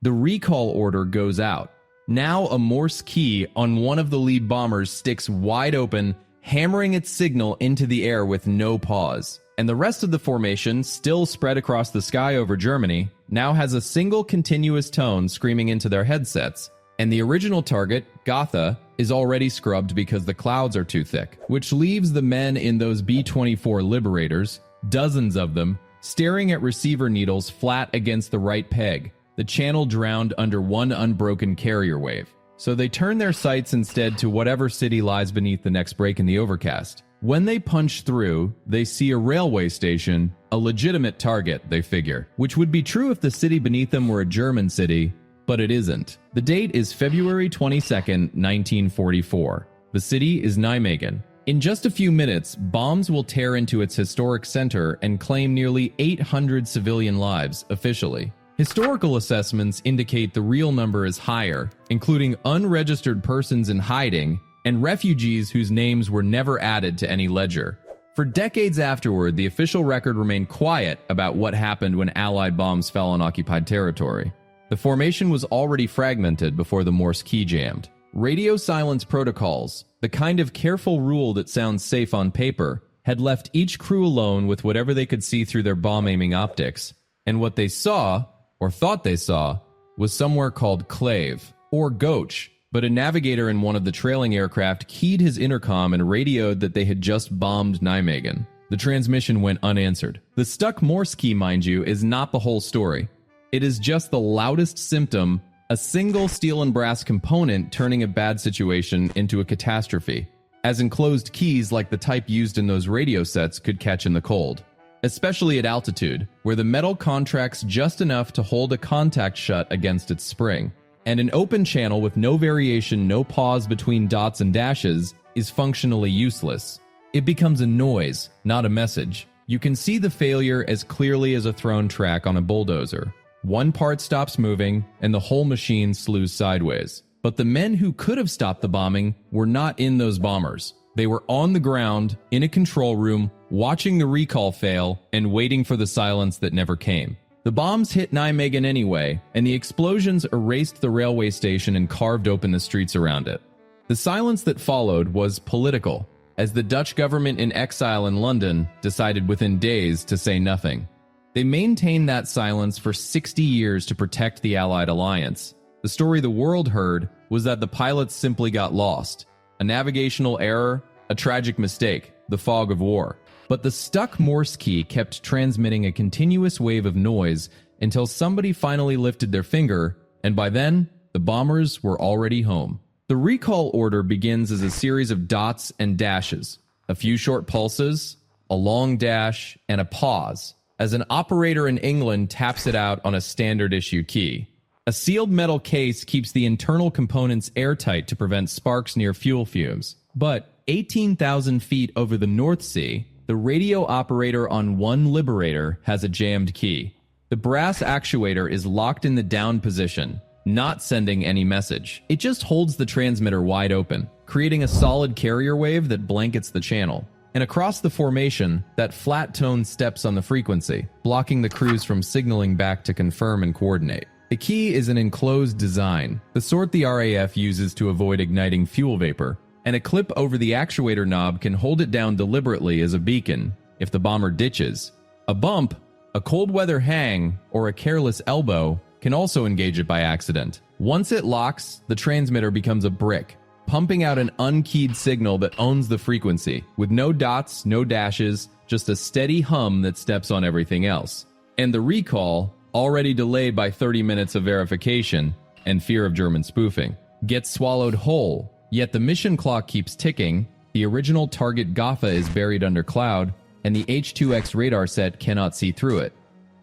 The recall order goes out. Now a Morse key on one of the lead bombers sticks wide open, hammering its signal into the air with no pause. And the rest of the formation, still spread across the sky over Germany, now has a single continuous tone screaming into their headsets. And the original target, Gotha, is already scrubbed because the clouds are too thick, which leaves the men in those B-24 Liberators, dozens of them, staring at receiver needles flat against the right peg, the channel drowned under one unbroken carrier wave. So they turn their sights instead to whatever city lies beneath the next break in the overcast. When they punch through, they see a railway station, a legitimate target, they figure, which would be true if the city beneath them were a German city, but it isn't. The date is February 22nd, 1944. The city is Nijmegen. In just a few minutes, bombs will tear into its historic center and claim nearly 800 civilian lives officially. Historical assessments indicate the real number is higher, including unregistered persons in hiding and refugees whose names were never added to any ledger. For decades afterward, the official record remained quiet about what happened when Allied bombs fell on occupied territory. The formation was already fragmented before the Morse key jammed. Radio silence protocols, the kind of careful rule that sounds safe on paper, had left each crew alone with whatever they could see through their bomb-aiming optics. And what they saw, or thought they saw, was somewhere called Clave, or Goch, but a navigator in one of the trailing aircraft keyed his intercom and radioed that they had just bombed Nijmegen. The transmission went unanswered. The stuck Morse key, mind you, is not the whole story. It is just the loudest symptom, a single steel and brass component turning a bad situation into a catastrophe, as enclosed keys like the type used in those radio sets could catch in the cold. Especially at altitude, where the metal contracts just enough to hold a contact shut against its spring. And an open channel with no variation, no pause between dots and dashes is functionally useless. It becomes a noise, not a message. You can see the failure as clearly as a thrown track on a bulldozer. One part stops moving, and the whole machine slews sideways. But the men who could have stopped the bombing were not in those bombers. They were on the ground, in a control room, watching the recall fail, and waiting for the silence that never came. The bombs hit Nijmegen anyway, and the explosions erased the railway station and carved open the streets around it. The silence that followed was political, as the Dutch government in exile in London decided within days to say nothing. They maintained that silence for 60 years to protect the Allied alliance. The story the world heard was that the pilots simply got lost. A navigational error, a tragic mistake, the fog of war. But the stuck Morse key kept transmitting a continuous wave of noise until somebody finally lifted their finger, and by then, the bombers were already home. The recall order begins as a series of dots and dashes, a few short pulses, a long dash, and a pause, as an operator in England taps it out on a standard issue key. A sealed metal case keeps the internal components airtight to prevent sparks near fuel fumes. But 18,000 feet over the North Sea, the radio operator on one Liberator has a jammed key. The brass actuator is locked in the down position, not sending any message. It just holds the transmitter wide open, creating a solid carrier wave that blankets the channel. And across the formation, that flat tone steps on the frequency, blocking the crews from signaling back to confirm and coordinate. The key is an enclosed design, the sort the RAF uses to avoid igniting fuel vapor, and a clip over the actuator knob can hold it down deliberately as a beacon if the bomber ditches. A bump, a cold weather hang, or a careless elbow can also engage it by accident. Once it locks, the transmitter becomes a brick, pumping out an unkeyed signal that owns the frequency, with no dots, no dashes, just a steady hum that steps on everything else. And the recall, already delayed by 30 minutes of verification and fear of German spoofing, gets swallowed whole, yet the mission clock keeps ticking, the original target Gotha is buried under cloud, and the H-2X radar set cannot see through it.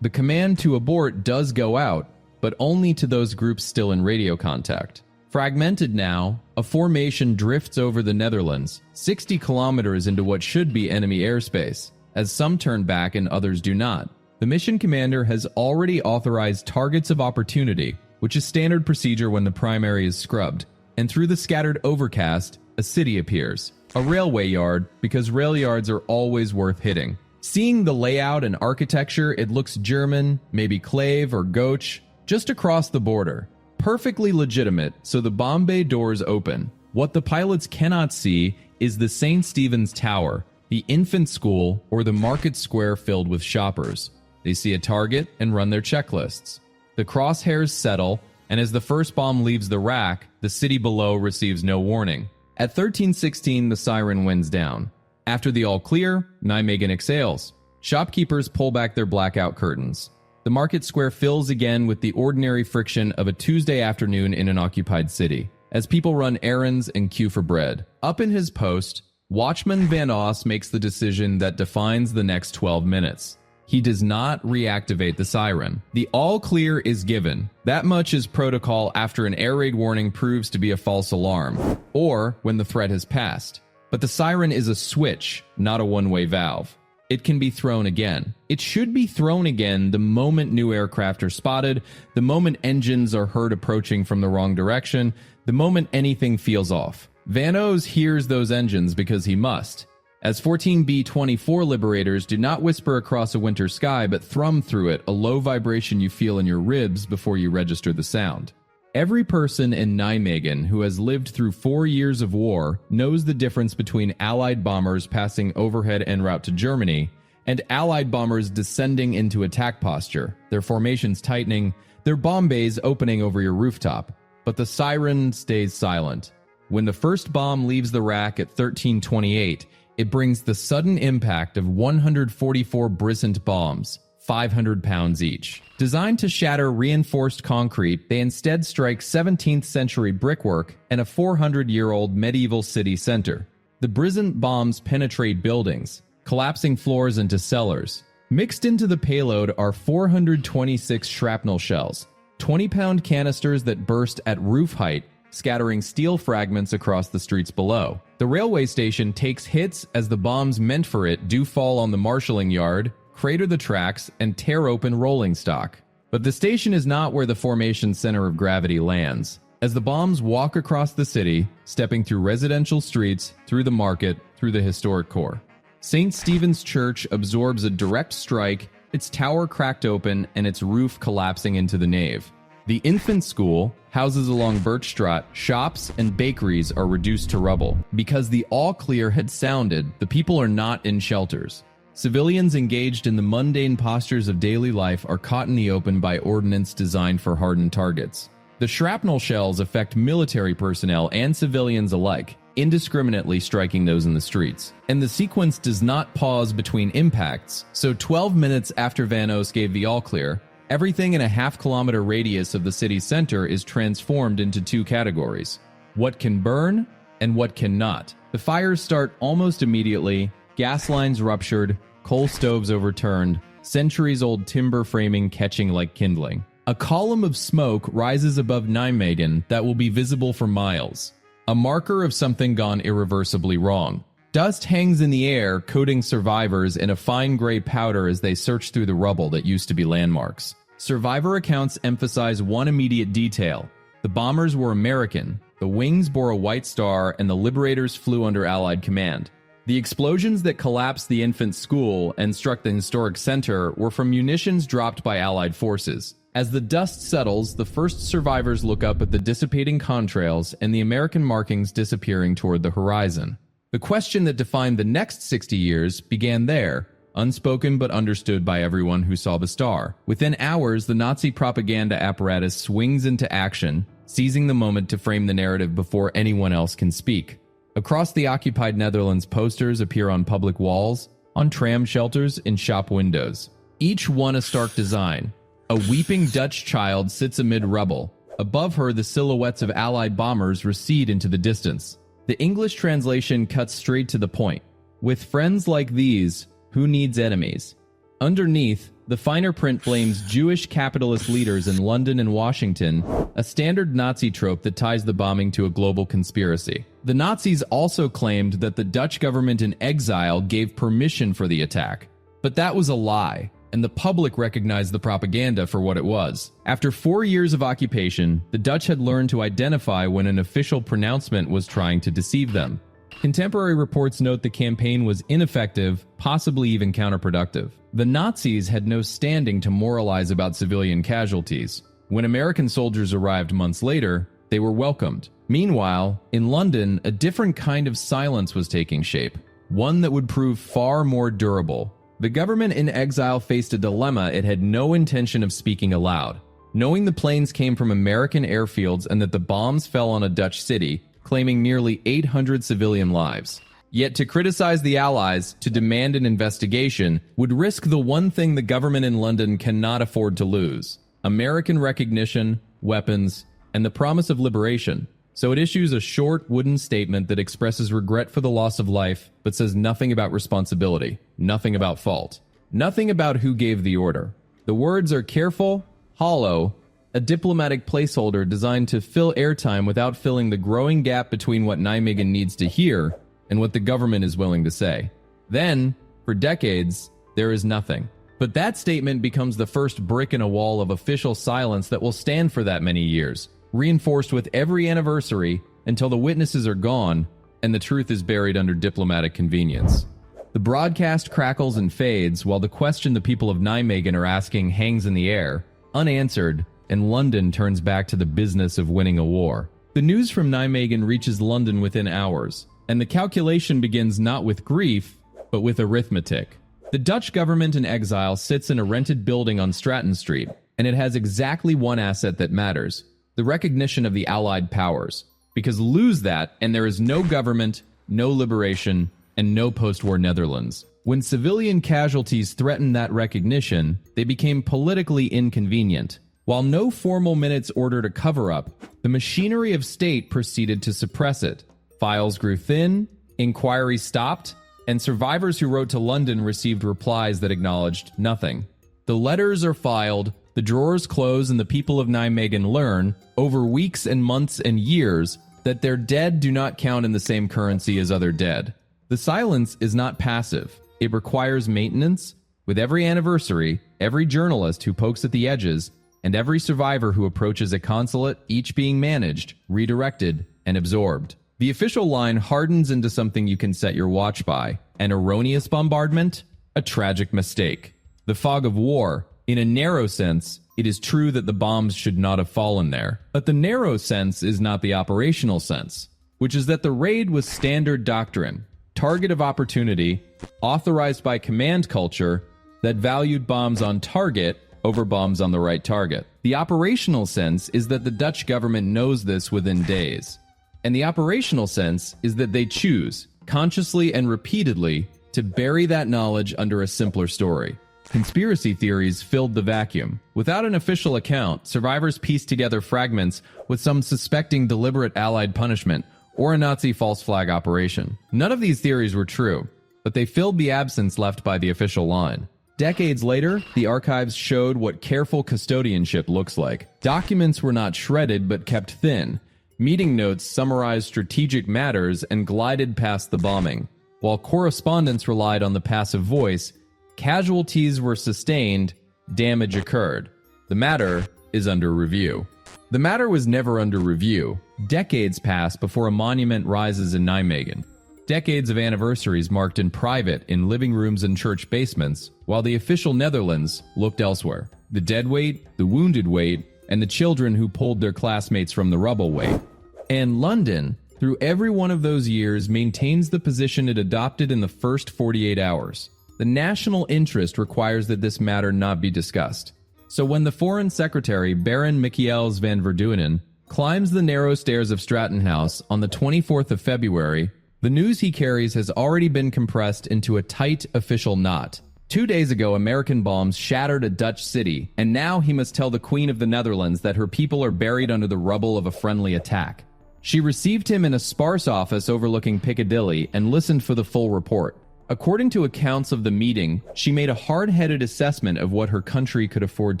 The command to abort does go out, but only to those groups still in radio contact. Fragmented now, a formation drifts over the Netherlands, 60 kilometers into what should be enemy airspace, as some turn back and others do not. The mission commander has already authorized targets of opportunity, which is standard procedure when the primary is scrubbed, and through the scattered overcast, a city appears. A railway yard, because rail yards are always worth hitting. Seeing the layout and architecture, it looks German, maybe Clave or Goch, just across the border. Perfectly legitimate, so the bomb bay doors open. What the pilots cannot see is the St. Stephen's Tower, the infant school, or the market square filled with shoppers. They see a target and run their checklists. The crosshairs settle, and as the first bomb leaves the rack, the city below receives no warning. At 13:16, the siren winds down. After the all clear, Nijmegen exhales. Shopkeepers pull back their blackout curtains. The market square fills again with the ordinary friction of a Tuesday afternoon in an occupied city, as people run errands and queue for bread. Up in his post, Watchman Van Oss makes the decision that defines the next 12 minutes. He does not reactivate the siren. The all clear is given. That much is protocol after an air raid warning proves to be a false alarm, or when the threat has passed. But the siren is a switch, not a one-way valve. It can be thrown again. It should be thrown again the moment new aircraft are spotted, the moment engines are heard approaching from the wrong direction, the moment anything feels off. Van Oss hears those engines because he must, as 14B-24 liberators do not whisper across a winter sky but thrum through it, a low vibration you feel in your ribs before you register the sound. Every person in Nijmegen who has lived through 4 years of war knows the difference between Allied bombers passing overhead en route to Germany and Allied bombers descending into attack posture, their formations tightening, their bomb bays opening over your rooftop. But the siren stays silent. When the first bomb leaves the rack at 13:28, it brings the sudden impact of 144 brisant bombs, 500 pounds each. Designed to shatter reinforced concrete, they instead strike 17th century brickwork and a 400-year-old medieval city center. The brisant bombs penetrate buildings, collapsing floors into cellars. Mixed into the payload are 426 shrapnel shells, 20-pound canisters that burst at roof height, scattering steel fragments across the streets below. The railway station takes hits as the bombs meant for it do fall on the marshalling yard, crater the tracks, and tear open rolling stock. But the station is not where the formation's center of gravity lands. As the bombs walk across the city, stepping through residential streets, through the market, through the historic core. St. Stephen's Church absorbs a direct strike, its tower cracked open and its roof collapsing into the nave. The infant school, houses along Birchstraat, shops, and bakeries are reduced to rubble. Because the all clear had sounded, the people are not in shelters. Civilians engaged in the mundane postures of daily life are caught in the open by ordnance designed for hardened targets. The shrapnel shells affect military personnel and civilians alike, indiscriminately striking those in the streets. And the sequence does not pause between impacts, so 12 minutes after Van Oss gave the all clear, everything in a half-kilometer radius of the city center is transformed into two categories: what can burn and what cannot. The fires start almost immediately, gas lines ruptured, coal stoves overturned, centuries-old timber framing catching like kindling. A column of smoke rises above Nijmegen that will be visible for miles, a marker of something gone irreversibly wrong. Dust hangs in the air, coating survivors in a fine gray powder as they search through the rubble that used to be landmarks. Survivor accounts emphasize one immediate detail: the bombers were American, the wings bore a white star, and the liberators flew under Allied command. The explosions that collapsed the infant school and struck the historic center were from munitions dropped by Allied forces. As the dust settles, the first survivors look up at the dissipating contrails and the American markings disappearing toward the horizon. The question that defined the next 60 years began there, unspoken but understood by everyone who saw the star. Within hours, the Nazi propaganda apparatus swings into action, seizing the moment to frame the narrative before anyone else can speak. Across the occupied Netherlands, posters appear on public walls, on tram shelters, in shop windows. Each one a stark design. A weeping Dutch child sits amid rubble. Above her, the silhouettes of Allied bombers recede into the distance. The English translation cuts straight to the point. With friends like these, who needs enemies? Underneath, the finer print blames Jewish capitalist leaders in London and Washington, a standard Nazi trope that ties the bombing to a global conspiracy. The Nazis also claimed that the Dutch government in exile gave permission for the attack. But that was a lie, and the public recognized the propaganda for what it was. After 4 years of occupation, the Dutch had learned to identify when an official pronouncement was trying to deceive them. Contemporary reports note the campaign was ineffective, possibly even counterproductive. The Nazis had no standing to moralize about civilian casualties. When American soldiers arrived months later, they were welcomed. Meanwhile, in London, a different kind of silence was taking shape, one that would prove far more durable. The government in exile faced a dilemma it had no intention of speaking aloud. Knowing the planes came from American airfields and that the bombs fell on a Dutch city, claiming nearly 800 civilian lives. Yet to criticize the Allies, to demand an investigation, would risk the one thing the government in London cannot afford to lose: American recognition, weapons, and the promise of liberation. So it issues a short wooden statement that expresses regret for the loss of life, but says nothing about responsibility, nothing about fault, nothing about who gave the order. The words are careful, hollow, a diplomatic placeholder designed to fill airtime without filling the growing gap between what Nijmegen needs to hear and what the government is willing to say. Then, for decades, there is nothing. But that statement becomes the first brick in a wall of official silence that will stand for that many years, reinforced with every anniversary until the witnesses are gone and the truth is buried under diplomatic convenience. The broadcast crackles and fades while the question the people of Nijmegen are asking hangs in the air, unanswered, and London turns back to the business of winning a war. The news from Nijmegen reaches London within hours, and the calculation begins not with grief, but with arithmetic. The Dutch government in exile sits in a rented building on Stratton Street, and it has exactly one asset that matters: the recognition of the Allied powers. Because lose that, and there is no government, no liberation, and no post-war Netherlands. When civilian casualties threatened that recognition, they became politically inconvenient. While no formal minutes ordered a cover-up, the machinery of state proceeded to suppress it. Files grew thin, inquiries stopped, and survivors who wrote to London received replies that acknowledged nothing. The letters are filed, the drawers close, and the people of Nijmegen learn, over weeks and months and years, that their dead do not count in the same currency as other dead. The silence is not passive. It requires maintenance. With every anniversary, every journalist who pokes at the edges, and every survivor who approaches a consulate, each being managed, redirected, and absorbed. The official line hardens into something you can set your watch by: an erroneous bombardment, a tragic mistake. The fog of war. In a narrow sense, it is true that the bombs should not have fallen there. But the narrow sense is not the operational sense, which is that the raid was standard doctrine, target of opportunity, authorized by command culture that valued bombs on target over bombs on the right target. The operational sense is that the Dutch government knows this within days. And the operational sense is that they choose, consciously and repeatedly, to bury that knowledge under a simpler story. Conspiracy theories filled the vacuum. Without an official account, survivors pieced together fragments with some suspecting deliberate Allied punishment or a Nazi false flag operation. None of these theories were true, but they filled the absence left by the official line. Decades later, the archives showed what careful custodianship looks like. Documents were not shredded but kept thin. Meeting notes summarized strategic matters and glided past the bombing. While correspondence relied on the passive voice, casualties were sustained, damage occurred. The matter is under review. The matter was never under review. Decades pass before a monument rises in Nijmegen. Decades of anniversaries marked in private in living rooms and church basements, while the official Netherlands looked elsewhere. The dead wait, the wounded wait, and the children who pulled their classmates from the rubble wait. And London, through every one of those years, maintains the position it adopted in the first 48 hours. The national interest requires that this matter not be discussed. So when the Foreign Secretary, Baron Michiels van Verduinen, climbs the narrow stairs of Stratton House on the 24th of February, the news he carries has already been compressed into a tight official knot. 2 days ago, American bombs shattered a Dutch city, and now he must tell the Queen of the Netherlands that her people are buried under the rubble of a friendly attack. She received him in a sparse office overlooking Piccadilly and listened for the full report. According to accounts of the meeting, she made a hard-headed assessment of what her country could afford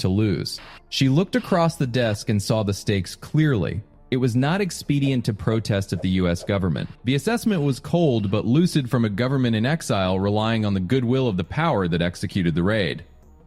to lose. She looked across the desk and saw the stakes clearly. It was not expedient to protest at the U.S. government. The assessment was cold but lucid from a government in exile relying on the goodwill of the power that executed the raid.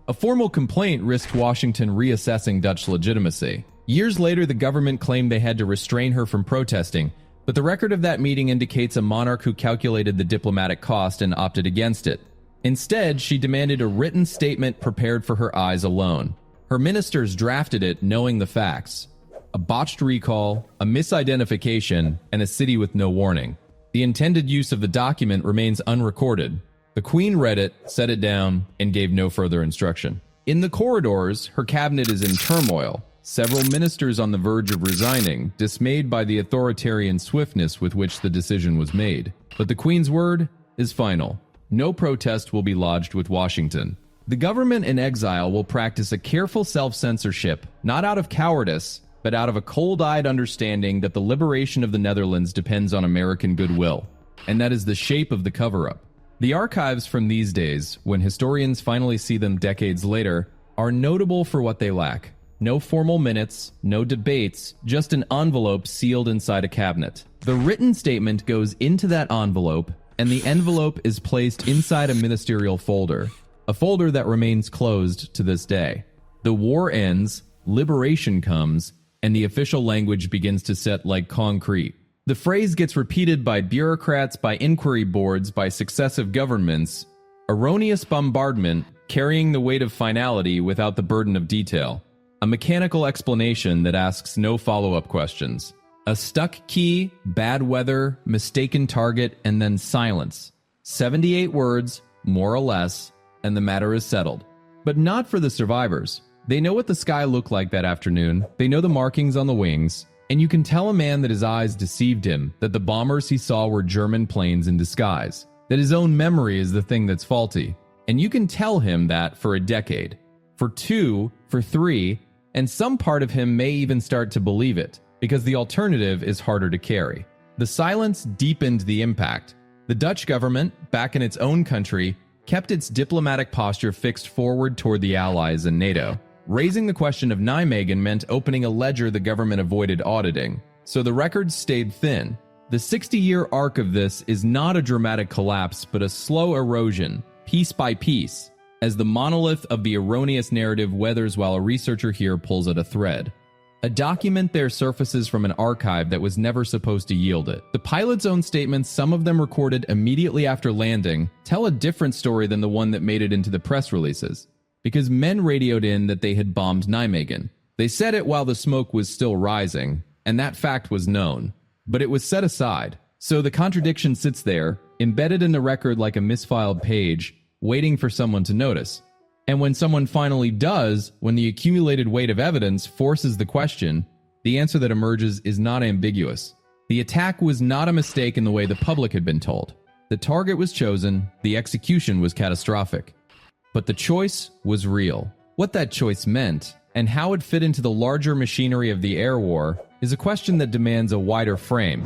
A formal complaint risked Washington reassessing Dutch legitimacy. Years later, the government claimed they had to restrain her from protesting, but the record of that meeting indicates a monarch who calculated the diplomatic cost and opted against it. Instead, she demanded a written statement prepared for her eyes alone. Her ministers drafted it knowing the facts: a botched recall, a misidentification, and a city with no warning. The intended use of the document remains unrecorded. The Queen read it, set it down, and gave no further instruction. In the corridors, her cabinet is in turmoil. Several ministers on the verge of resigning, dismayed by the authoritarian swiftness with which the decision was made. But the Queen's word is final. No protest will be lodged with Washington. The government in exile will practice a careful self-censorship, not out of cowardice, but out of a cold-eyed understanding that the liberation of the Netherlands depends on American goodwill, and that is the shape of the cover-up. The archives from these days, when historians finally see them decades later, are notable for what they lack. No formal minutes, no debates, just an envelope sealed inside a cabinet. The written statement goes into that envelope, and the envelope is placed inside a ministerial folder, a folder that remains closed to this day. The war ends, liberation comes, and the official language begins to set like concrete. The phrase gets repeated by bureaucrats, by inquiry boards, by successive governments. Erroneous bombardment, carrying the weight of finality without the burden of detail. A mechanical explanation that asks no follow-up questions. A stuck key, bad weather, mistaken target, and then silence. 78 words, more or less, and the matter is settled. But not for the survivors. They know what the sky looked like that afternoon, they know the markings on the wings, and you can tell a man that his eyes deceived him, that the bombers he saw were German planes in disguise, that his own memory is the thing that's faulty. And you can tell him that for a decade, for 2, for 3, and some part of him may even start to believe it, because the alternative is harder to carry. The silence deepened the impact. The Dutch government, back in its own country, kept its diplomatic posture fixed forward toward the Allies and NATO. Raising the question of Nijmegen meant opening a ledger the government avoided auditing, so the records stayed thin. The 60-year arc of this is not a dramatic collapse, but a slow erosion, piece by piece, as the monolith of the erroneous narrative weathers while a researcher here pulls at a thread. A document there surfaces from an archive that was never supposed to yield it. The pilot's own statements, some of them recorded immediately after landing, tell a different story than the one that made it into the press releases. Because men radioed in that they had bombed Nijmegen. They said it while the smoke was still rising, and that fact was known. But it was set aside. So the contradiction sits there, embedded in the record like a misfiled page, waiting for someone to notice. And when someone finally does, when the accumulated weight of evidence forces the question, the answer that emerges is not ambiguous. The attack was not a mistake in the way the public had been told. The target was chosen, the execution was catastrophic. But the choice was real. What that choice meant, and how it fit into the larger machinery of the air war, is a question that demands a wider frame.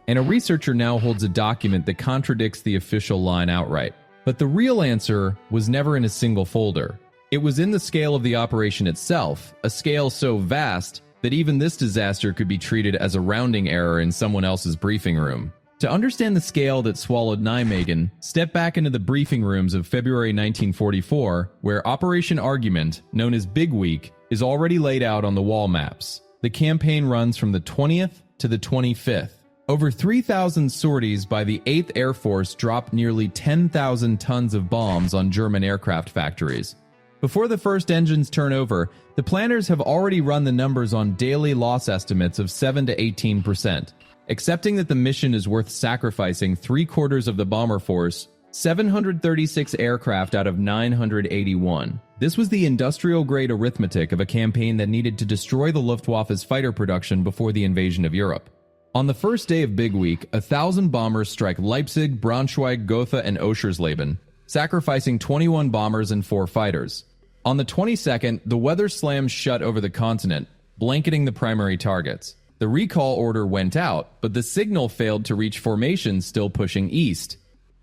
And a researcher now holds a document that contradicts the official line outright. But the real answer was never in a single folder. It was in the scale of the operation itself, a scale so vast that even this disaster could be treated as a rounding error in someone else's briefing room. To understand the scale that swallowed Nijmegen, step back into the briefing rooms of February 1944, where Operation Argument, known as Big Week, is already laid out on the wall maps. The campaign runs from the 20th to the 25th. Over 3,000 sorties by the 8th Air Force dropped nearly 10,000 tons of bombs on German aircraft factories. Before the first engines turn over, the planners have already run the numbers on daily loss estimates of 7 to 18%. Accepting that the mission is worth sacrificing 3/4 of the bomber force, 736 aircraft out of 981. This was the industrial-grade arithmetic of a campaign that needed to destroy the Luftwaffe's fighter production before the invasion of Europe. On the first day of Big Week, 1,000 bombers strike Leipzig, Braunschweig, Gotha, and Oschersleben, sacrificing 21 bombers and 4 fighters. On the 22nd, the weather slams shut over the continent, blanketing the primary targets. The recall order went out, but the signal failed to reach formations still pushing east.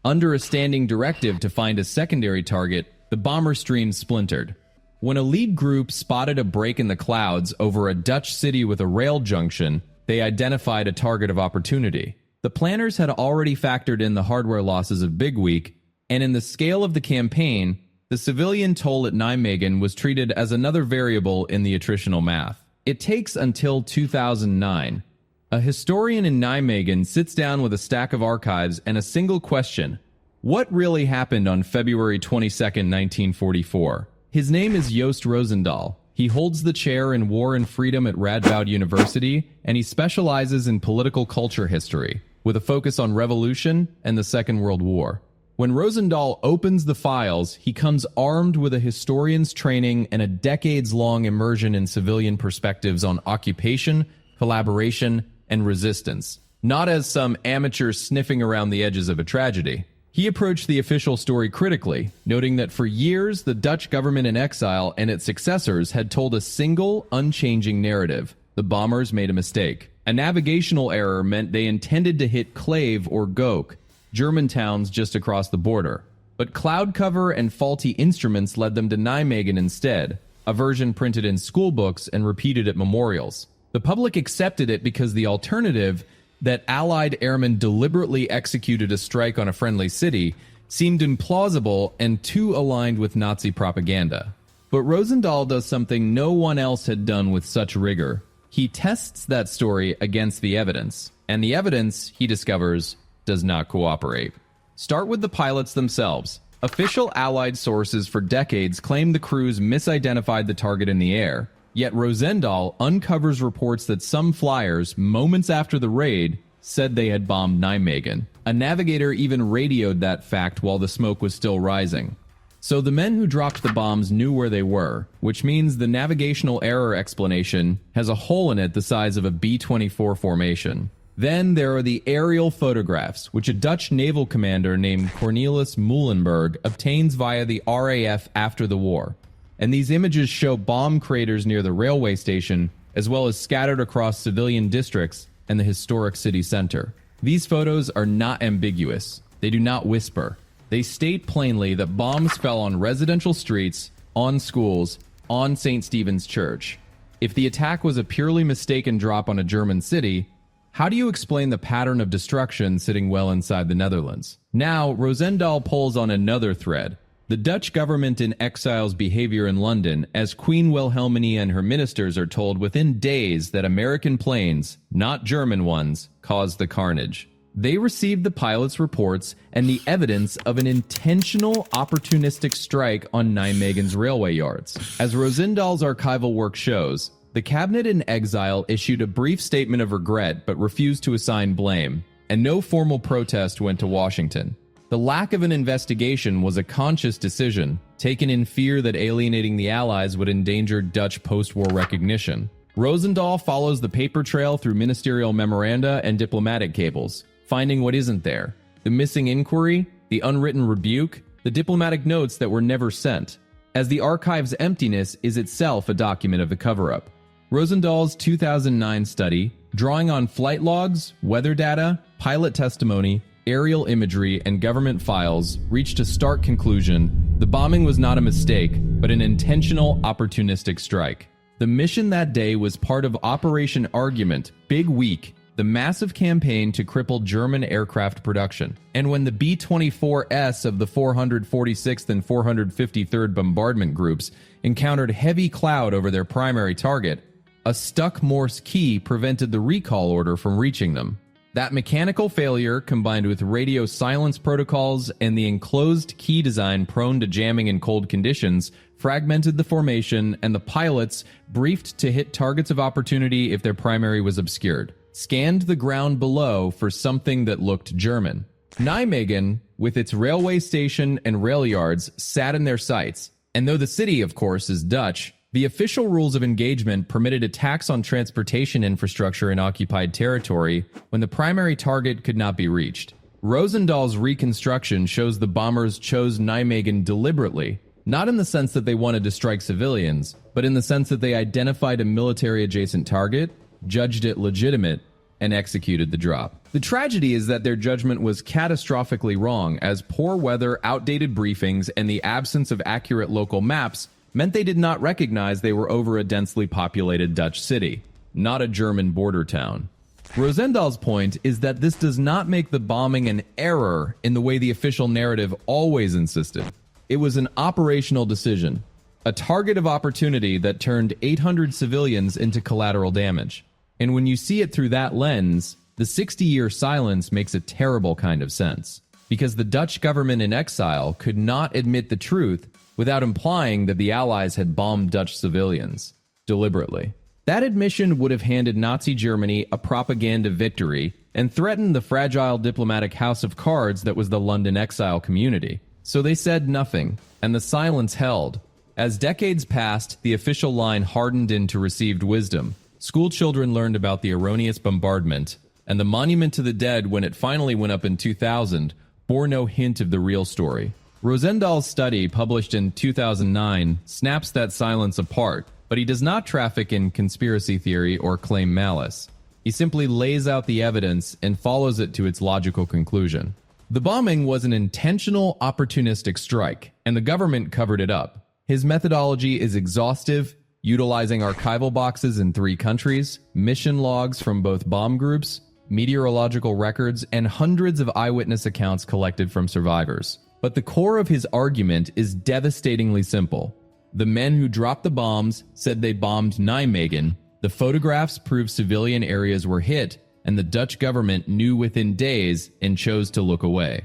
Under a standing directive to find a secondary target, the bomber stream splintered. When a lead group spotted a break in the clouds over a Dutch city with a rail junction, they identified a target of opportunity. The planners had already factored in the hardware losses of Big Week, and in the scale of the campaign, the civilian toll at Nijmegen was treated as another variable in the attritional math. It takes until 2009. A historian in Nijmegen sits down with a stack of archives and a single question: what really happened on February 22, 1944? His name is Joost Roosendaal. He holds the chair in War and Freedom at Radboud University, and he specializes in political culture history, with a focus on revolution and the Second World War. When Rosendahl opens the files, he comes armed with a historian's training and a decades-long immersion in civilian perspectives on occupation, collaboration, and resistance, not as some amateur sniffing around the edges of a tragedy. He approached the official story critically, noting that for years the Dutch government in exile and its successors had told a single, unchanging narrative: the bombers made a mistake. A navigational error meant they intended to hit Kleve or Gook, German towns just across the border. But cloud cover and faulty instruments led them to Nijmegen instead, a version printed in school books and repeated at memorials. The public accepted it because the alternative, that Allied airmen deliberately executed a strike on a friendly city, seemed implausible and too aligned with Nazi propaganda. But Rosendahl does something no one else had done with such rigor. He tests that story against the evidence, and the evidence, he discovers, does not cooperate. Start with the pilots themselves. Official Allied sources for decades claimed the crews misidentified the target in the air. Yet Rosendahl uncovers reports that some flyers, moments after the raid, said they had bombed Nijmegen. A navigator even radioed that fact while the smoke was still rising. So the men who dropped the bombs knew where they were, which means the navigational error explanation has a hole in it the size of a B-24 formation. Then there are the aerial photographs, which a Dutch naval commander named Cornelis Muhlenberg obtains via the RAF after the war. And these images show bomb craters near the railway station, as well as scattered across civilian districts and the historic city center. These photos are not ambiguous. They do not whisper. They state plainly that bombs fell on residential streets, on schools, on St. Stephen's Church. If the attack was a purely mistaken drop on a German city, how do you explain the pattern of destruction sitting well inside the Netherlands? Now, Rosendahl pulls on another thread: the Dutch government in exile's behavior in London, as Queen Wilhelmina and her ministers are told within days that American planes, not German ones, caused the carnage. They received the pilots' reports and the evidence of an intentional, opportunistic strike on Nijmegen's railway yards. As Rosendahl's archival work shows, the cabinet in exile issued a brief statement of regret but refused to assign blame, and no formal protest went to Washington. The lack of an investigation was a conscious decision, taken in fear that alienating the Allies would endanger Dutch post-war recognition. Rosendahl follows the paper trail through ministerial memoranda and diplomatic cables, finding what isn't there: the missing inquiry, the unwritten rebuke, the diplomatic notes that were never sent, as the archive's emptiness is itself a document of the cover-up. Rosendahl's 2009 study, drawing on flight logs, weather data, pilot testimony, aerial imagery, and government files, reached a stark conclusion: the bombing was not a mistake, but an intentional, opportunistic strike. The mission that day was part of Operation Argument, Big Week, the massive campaign to cripple German aircraft production. And when the B-24S of the 446th and 453rd Bombardment Groups encountered heavy cloud over their primary target, a stuck Morse key prevented the recall order from reaching them. That mechanical failure, combined with radio silence protocols and the enclosed key design prone to jamming in cold conditions, fragmented the formation, and the pilots, briefed to hit targets of opportunity if their primary was obscured, scanned the ground below for something that looked German. Nijmegen, with its railway station and rail yards, sat in their sights, and though the city, of course, is Dutch, the official rules of engagement permitted attacks on transportation infrastructure in occupied territory when the primary target could not be reached. Rosendahl's reconstruction shows the bombers chose Nijmegen deliberately, not in the sense that they wanted to strike civilians, but in the sense that they identified a military-adjacent target, judged it legitimate, and executed the drop. The tragedy is that their judgment was catastrophically wrong, as poor weather, outdated briefings, and the absence of accurate local maps meant they did not recognize they were over a densely populated Dutch city, not a German border town. Rosendahl's point is that this does not make the bombing an error in the way the official narrative always insisted. It was an operational decision, a target of opportunity that turned 800 civilians into collateral damage. And when you see it through that lens, the 60-year silence makes a terrible kind of sense, because the Dutch government in exile could not admit the truth without implying that the Allies had bombed Dutch civilians deliberately. That admission would have handed Nazi Germany a propaganda victory and threatened the fragile diplomatic house of cards that was the London exile community. So they said nothing, and the silence held. As decades passed, the official line hardened into received wisdom. School children learned about the erroneous bombardment, and the monument to the dead, when it finally went up in 2000, bore no hint of the real story. Rosendal's study, published in 2009, snaps that silence apart, but he does not traffic in conspiracy theory or claim malice. He simply lays out the evidence and follows it to its logical conclusion. The bombing was an intentional, opportunistic strike, and the government covered it up. His methodology is exhaustive, utilizing archival boxes in 3 countries, mission logs from both bomb groups, meteorological records, and hundreds of eyewitness accounts collected from survivors. But the core of his argument is devastatingly simple. The men who dropped the bombs said they bombed Nijmegen, the photographs prove civilian areas were hit, and the Dutch government knew within days and chose to look away.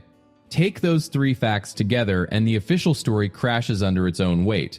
Take those 3 facts together and the official story crashes under its own weight.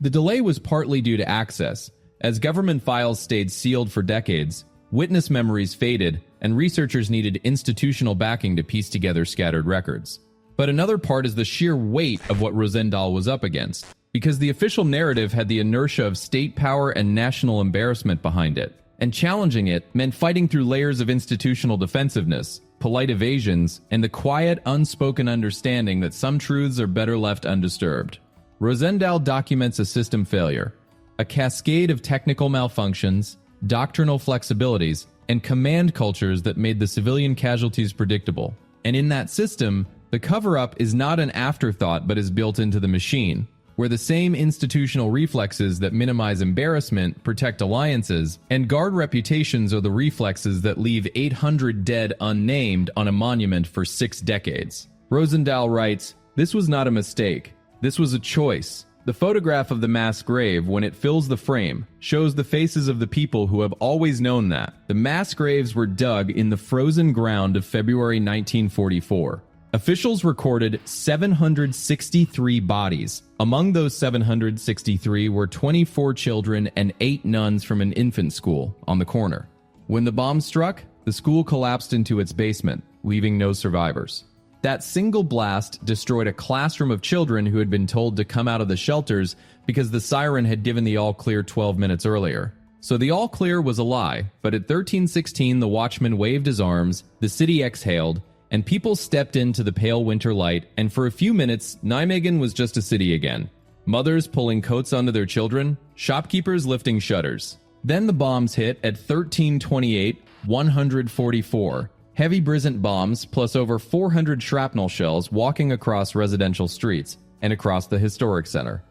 The delay was partly due to access. As government files stayed sealed for decades, witness memories faded, and researchers needed institutional backing to piece together scattered records. But another part is the sheer weight of what Rosendal was up against, because the official narrative had the inertia of state power and national embarrassment behind it, and challenging it meant fighting through layers of institutional defensiveness, polite evasions, and the quiet, unspoken understanding that some truths are better left undisturbed. Rosendal documents a system failure, a cascade of technical malfunctions, doctrinal flexibilities, and command cultures that made the civilian casualties predictable. And in that system, the cover-up is not an afterthought but is built into the machine, where the same institutional reflexes that minimize embarrassment, protect alliances, and guard reputations are the reflexes that leave 800 dead unnamed on a monument for 6 decades. Rosendal writes, "This was not a mistake. This was a choice. The photograph of the mass grave, when it fills the frame, shows the faces of the people who have always known that. The mass graves were dug in the frozen ground of February 1944. Officials recorded 763 bodies. Among those 763 were 24 children and 8 nuns from an infant school on the corner. When the bomb struck, the school collapsed into its basement, leaving no survivors. That single blast destroyed a classroom of children who had been told to come out of the shelters because the siren had given the all-clear 12 minutes earlier. So the all-clear was a lie, but at 13:16 the watchman waved his arms, the city exhaled, and people stepped into the pale winter light, and for a few minutes, Nijmegen was just a city again. Mothers pulling coats onto their children, shopkeepers lifting shutters. Then the bombs hit at 13:28, 144. Heavy brisant bombs plus over 400 shrapnel shells walking across residential streets and across the historic center.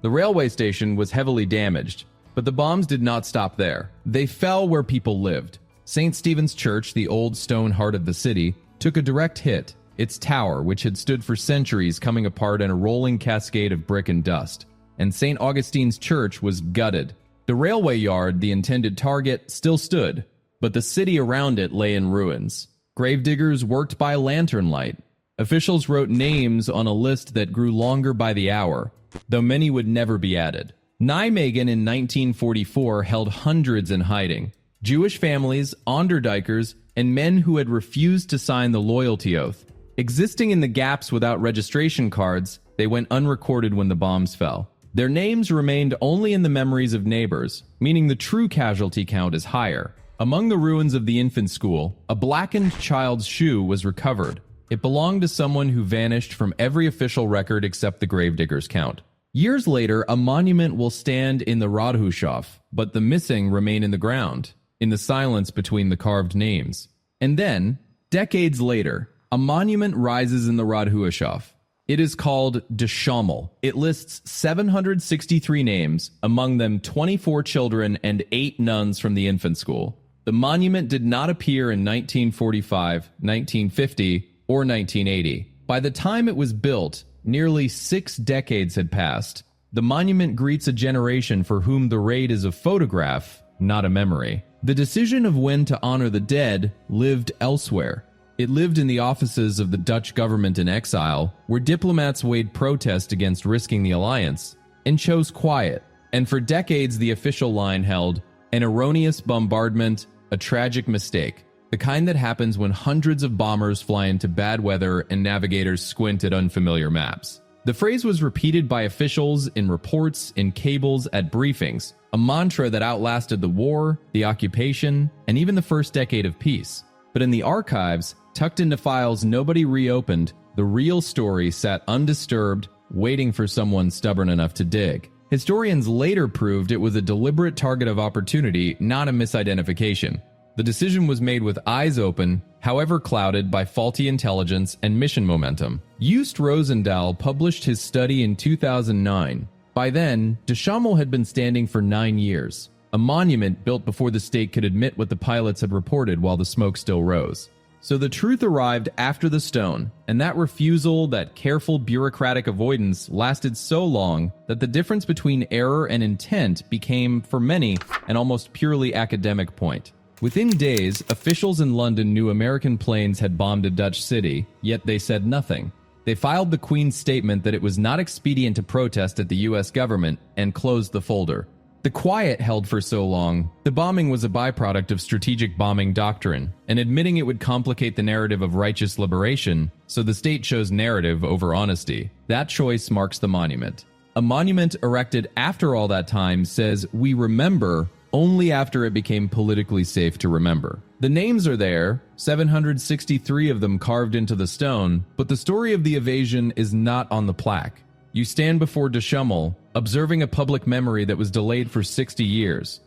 The railway station was heavily damaged, but the bombs did not stop there. They fell where people lived. St. Stephen's Church, the old stone heart of the city, took a direct hit, its tower, which had stood for centuries, coming apart in a rolling cascade of brick and dust. And St. Augustine's Church was gutted. The railway yard, the intended target, still stood, but the city around it lay in ruins. Gravediggers worked by lantern light. Officials wrote names on a list that grew longer by the hour, though many would never be added. Nijmegen in 1944 held hundreds in hiding. Jewish families, Onderdikers, and men who had refused to sign the loyalty oath. Existing in the gaps without registration cards, they went unrecorded when the bombs fell. Their names remained only in the memories of neighbors, meaning the true casualty count is higher. Among the ruins of the infant school, a blackened child's shoe was recovered. It belonged to someone who vanished from every official record except the gravedigger's count. Years later, a monument will stand in the Radhuishof, but the missing remain in the ground, in the silence between the carved names. And then, decades later, a monument rises in the Radhuishof. It is called De Schommel. It lists 763 names, among them 24 children and 8 nuns from the infant school. The monument did not appear in 1945, 1950, or 1980. By the time it was built, nearly 6 decades had passed. The monument greets a generation for whom the raid is a photograph, not a memory. The decision of when to honor the dead lived elsewhere. It lived in the offices of the Dutch government in exile, where diplomats weighed protest against risking the alliance, and chose quiet. And for decades, the official line held, an erroneous bombardment, a tragic mistake, the kind that happens when hundreds of bombers fly into bad weather and navigators squint at unfamiliar maps. The phrase was repeated by officials in reports, in cables, at briefings, a mantra that outlasted the war, the occupation, and even the first decade of peace. But in the archives, tucked into files nobody reopened, the real story sat undisturbed, waiting for someone stubborn enough to dig. Historians later proved it was a deliberate target of opportunity, not a misidentification. The decision was made with eyes open, however clouded by faulty intelligence and mission momentum. Joost Roosendaal published his study in 2009. By then, Deschamel had been standing for 9 years, a monument built before the state could admit what the pilots had reported while the smoke still rose. So the truth arrived after the stone, and that refusal, that careful bureaucratic avoidance, lasted so long that the difference between error and intent became, for many, an almost purely academic point. Within days, officials in London knew American planes had bombed a Dutch city, yet they said nothing. They filed the Queen's statement that it was not expedient to protest at the US government and closed the folder. The quiet held for so long, the bombing was a byproduct of strategic bombing doctrine, and admitting it would complicate the narrative of righteous liberation, so the state chose narrative over honesty. That choice marks the monument. A monument erected after all that time says, "We remember," only after it became politically safe to remember. The names are there, 763 of them carved into the stone, but the story of the evasion is not on the plaque. You stand before Deschamel, observing a public memory that was delayed for 60 years.